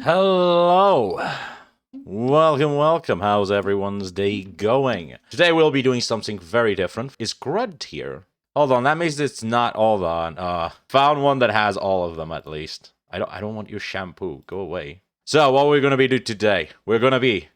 Hello. Welcome. How's everyone's day going? Today we'll be doing something very different. Is Grunt here? Hold on, that means it's not all on. Found one that has all of them at least. I don't want your shampoo. Go away. So what we're gonna be doing today? We're gonna be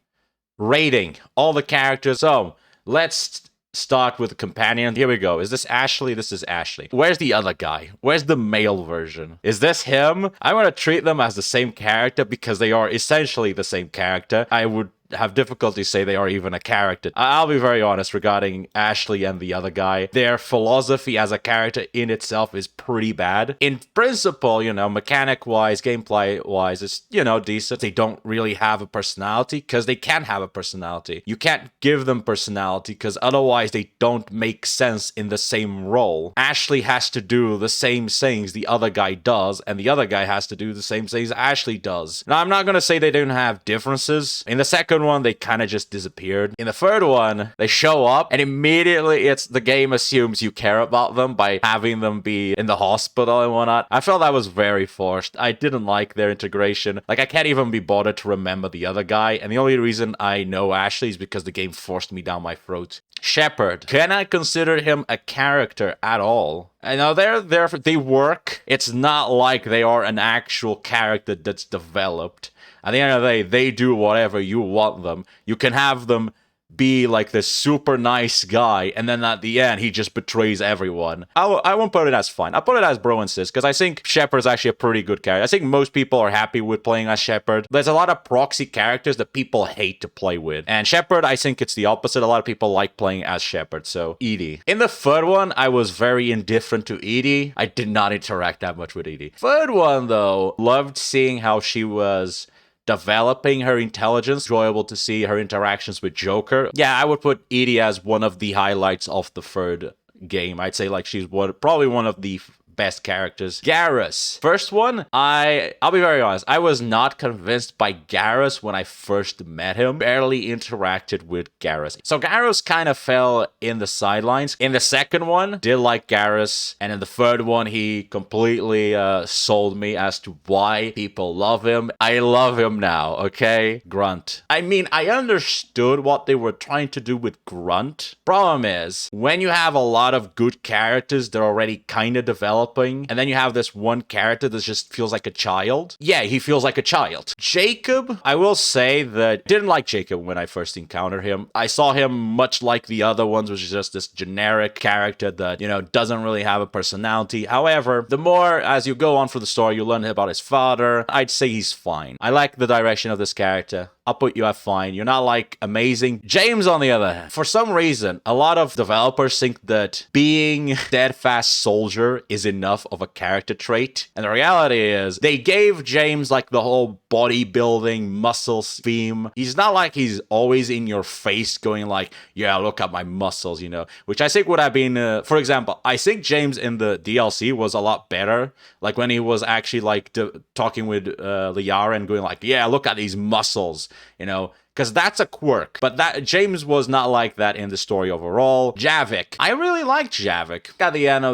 rating all the characters. So let's start with the companion. Here we go. Is this Ashley? This is Ashley. Where's the other guy? Where's the male version? Is this him? I want to treat them as the same character because they are essentially the same character. I would have difficulty say they are even a character. I'll be very honest regarding Ashley and the other guy. Their philosophy as a character in itself is pretty bad. In principle, mechanic-wise, gameplay-wise, it's, decent. They don't really have a personality because they can't have a personality. You can't give them personality because otherwise they don't make sense in the same role. Ashley has to do the same things the other guy does, and the other guy has to do the same things Ashley does. Now, I'm not going to say they don't have differences. In the second one, they kind of just disappeared. In the third one, they show up and immediately the game assumes you care about them by having them be in the hospital and whatnot. I felt that was very forced. I didn't like their integration. Like, I can't even be bothered to remember the other guy, and the only reason I know Ashley is because the game forced me down my throat. Shepard. Can I consider him a character at all? I know they work. It's not like they are an actual character that's developed. At the end of the day, they do whatever you want them. You can have them be like this super nice guy, and then at the end, he just betrays everyone. I won't put it as fun. I'll put it as bro and sis, because I think Shepard's actually a pretty good character. I think most people are happy with playing as Shepard. There's a lot of proxy characters that people hate to play with. And Shepard, I think it's the opposite. A lot of people like playing as Shepard, so Edie. In the third one, I was very indifferent to Edie. I did not interact that much with Edie. Third one, though, loved seeing how she was developing her intelligence. Enjoyable to see her interactions with Joker. Yeah, I would put Edie as one of the highlights of the third game. I'd say like she's probably one of the best characters. Garrus. First one, I'll be very honest, I was not convinced by Garrus when I first met him. Barely interacted with Garrus. So Garrus kind of fell in the sidelines. In the second one, did like Garrus. And in the third one, he completely sold me as to why people love him. I love him now, okay? Grunt. I mean, I understood what they were trying to do with Grunt. Problem is, when you have a lot of good characters, they're already kind of developed, and then you have this one character that just feels like a child. Yeah, he feels like a child. Jacob, I will say that didn't like Jacob when I first encountered him. I saw him much like the other ones, which is just this generic character that, doesn't really have a personality. However, the more as you go on through the story, you learn about his father. I'd say he's fine. I like the direction of this character. I'll put you at fine. You're not like amazing. James, on the other hand, for some reason, a lot of developers think that being steadfast soldier is enough of a character trait. And the reality is they gave James like the whole bodybuilding muscles theme. He's not like he's always in your face going like, yeah, look at my muscles, which I think would have been, for example, I think James in the DLC was a lot better. Like when he was actually like talking with Liara and going like, yeah, look at these muscles. Because that's a quirk. But that James was not like that in the story overall. Javik. I really liked Javik. At the end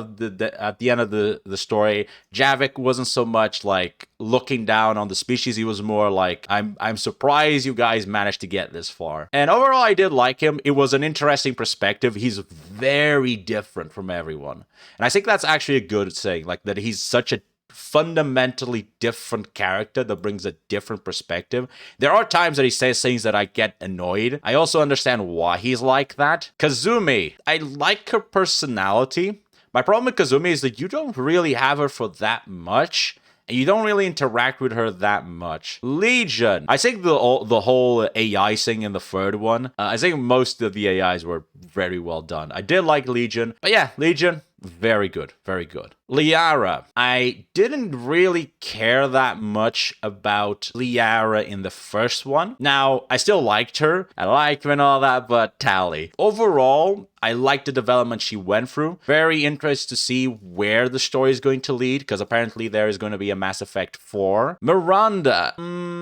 of the story, Javik wasn't so much like looking down on the species. He was more like, I'm surprised you guys managed to get this far. And overall, I did like him. It was an interesting perspective. He's very different from everyone. And I think that's actually a good thing. Like that he's such a fundamentally different character that brings a different perspective. There are times that he says things that I get annoyed. I also understand why he's like that. Kazumi, I like her personality. My problem with Kazumi is that you don't really have her for that much. And you don't really interact with her that much. Legion. I think the whole AI thing in the third one, I think most of the AIs were very well done. I did like Legion. But yeah, Legion, very good. Very good. Liara. I didn't really care that much about Liara in the first one. Now, I still liked her. I liked her and all that, but Tally. Overall, I liked the development she went through. Very interested to see where the story is going to lead, because apparently there is going to be a Mass Effect 4. Miranda.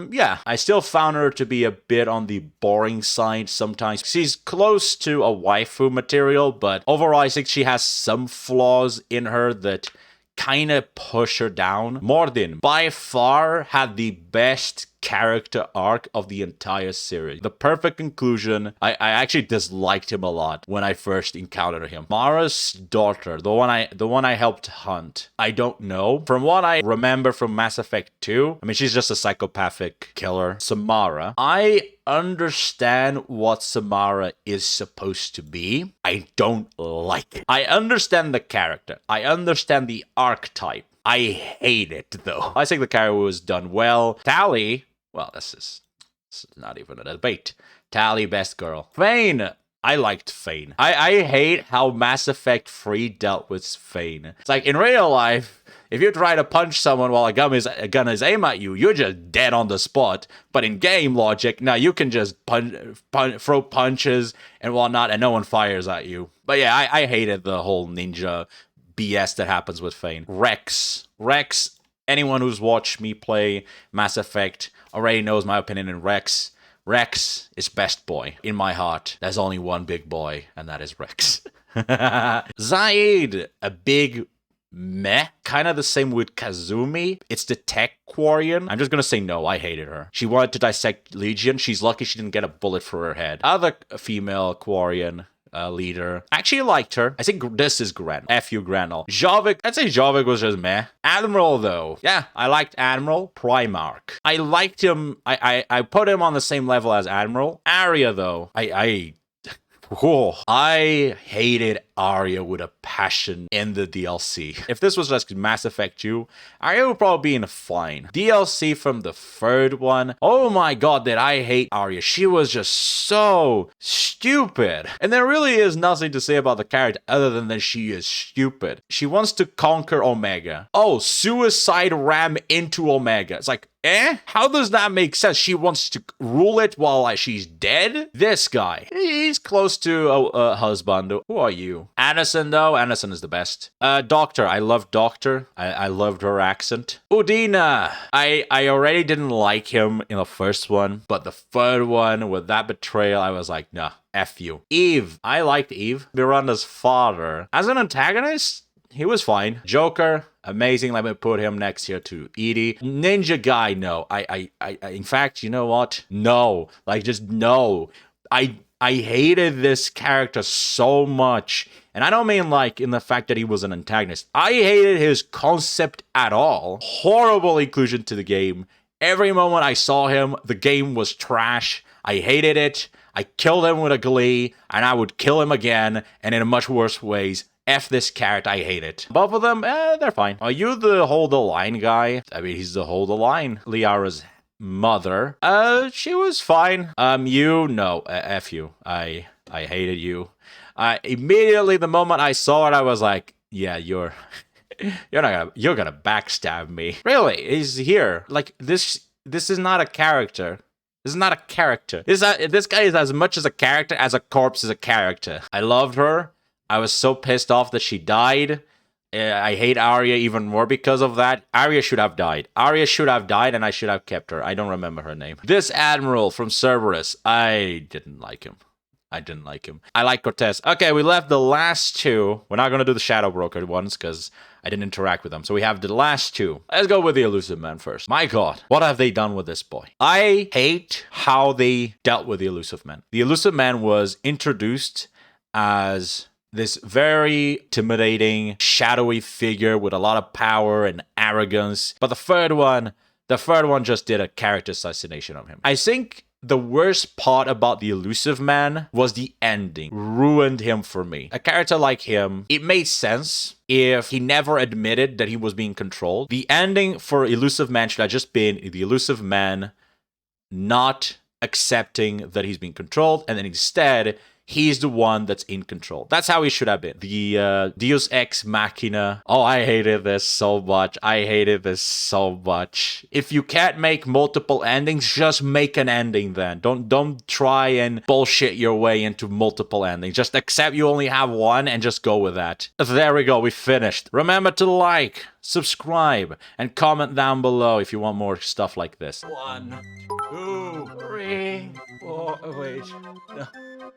Yeah, I still found her to be a bit on the boring side sometimes. She's close to a waifu material, but overall I think she has some flaws in her that kind of push her down. Mordin, by far, had the best best character arc of the entire series. The perfect conclusion. I actually disliked him a lot when I first encountered him. Mara's daughter, the one I helped hunt. I don't know. From what I remember from Mass Effect 2, I mean, she's just a psychopathic killer. Samara. I understand what Samara is supposed to be. I don't like it. I understand the character. I understand the archetype. I hate it, though. I think the character was done well. Tali, well, this is not even a debate. Tali, best girl. Thane, I liked Thane. I hate how Mass Effect 3 dealt with Thane. It's like, in real life, if you try to punch someone while a gun is aimed at you, you're just dead on the spot. But in game logic, now you can just throw punches and whatnot, and no one fires at you. But yeah, I hated the whole ninja BS that happens with Thane. Rex, anyone who's watched me play Mass Effect already knows my opinion in Rex. Rex is best boy. In my heart, there's only one big boy, and that is Rex. Zaid, a big meh. Kind of the same with Kazumi. It's the tech Quarian. I'm just gonna say no, I hated her. She wanted to dissect Legion. She's lucky she didn't get a bullet through her head. Other female Quarian leader. Actually liked her. I think this is Grenell. F.U. Grenell. Javik. I'd say Javik was just meh. Admiral, though. Yeah, I liked Admiral. Primarch. I liked him. I put him on the same level as Admiral. Arya, though. I hated Arya with a passion in the DLC. If this was just Mass Effect 2, Arya would probably be fine. DLC from the third one, oh my god, did I hate Arya. She was just so stupid. And there really is nothing to say about the character other than that she is stupid. She wants to conquer Omega. Oh, suicide ram into Omega. It's like, how does that make sense? She wants to rule it while she's dead? This guy, he's close to a husband. Who are you? Anderson, though. Anderson is the best. Doctor. I love Doctor. I loved her accent. Udina. I already didn't like him in the first one, but the third one with that betrayal, I was like, nah, F you. Eve. I liked Eve. Miranda's father. As an antagonist, he was fine. Joker, amazing. Let me put him next here to Edie. Ninja guy, no. I in fact, you know what? No. Like, just no. I hated this character so much. And I don't mean like in the fact that he was an antagonist. I hated his concept at all. Horrible inclusion to the game. Every moment I saw him, the game was trash. I hated it. I killed him with a glee, and I would kill him again, and in much worse ways. F this character, I hate it. Both of them, they're fine. Are you the hold the line guy? I mean, he's the hold the line. Liara's mother. She was fine. You, no, F you. I hated you. Immediately, the moment I saw it, I was like, yeah, you're gonna backstab me. Really, he's here. Like, this is not a character. This is not a character. This guy is as much as a character as a corpse is a character. I loved her. I was so pissed off that she died. I hate Arya even more because of that. Arya should have died. Arya should have died, and I should have kept her. I don't remember her name. This Admiral from Cerberus, I didn't like him. I like Cortez. Okay, we left the last two. We're not going to do the Shadow Broker ones because I didn't interact with them. So we have the last two. Let's go with the Elusive Man first. My god, what have they done with this boy? I hate how they dealt with the Elusive Man. The Elusive Man was introduced as this very intimidating, shadowy figure with a lot of power and arrogance. But the third one just did a character assassination of him. I think the worst part about the Elusive Man was the ending. Ruined him for me. A character like him, it made sense if he never admitted that he was being controlled. The ending for Elusive Man should have just been the Elusive Man not accepting that he's being controlled, and then instead he's the one that's in control. That's how he should have been. The Deus Ex Machina. Oh, I hated this so much. If you can't make multiple endings, just make an ending then. Don't try and bullshit your way into multiple endings. Just accept you only have one and just go with that. There we go. We finished. Remember to like, subscribe, and comment down below if you want more stuff like this. 1, 2, 3, 4. Oh, wait. No.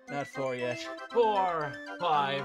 Not 4 yet. 4, 5.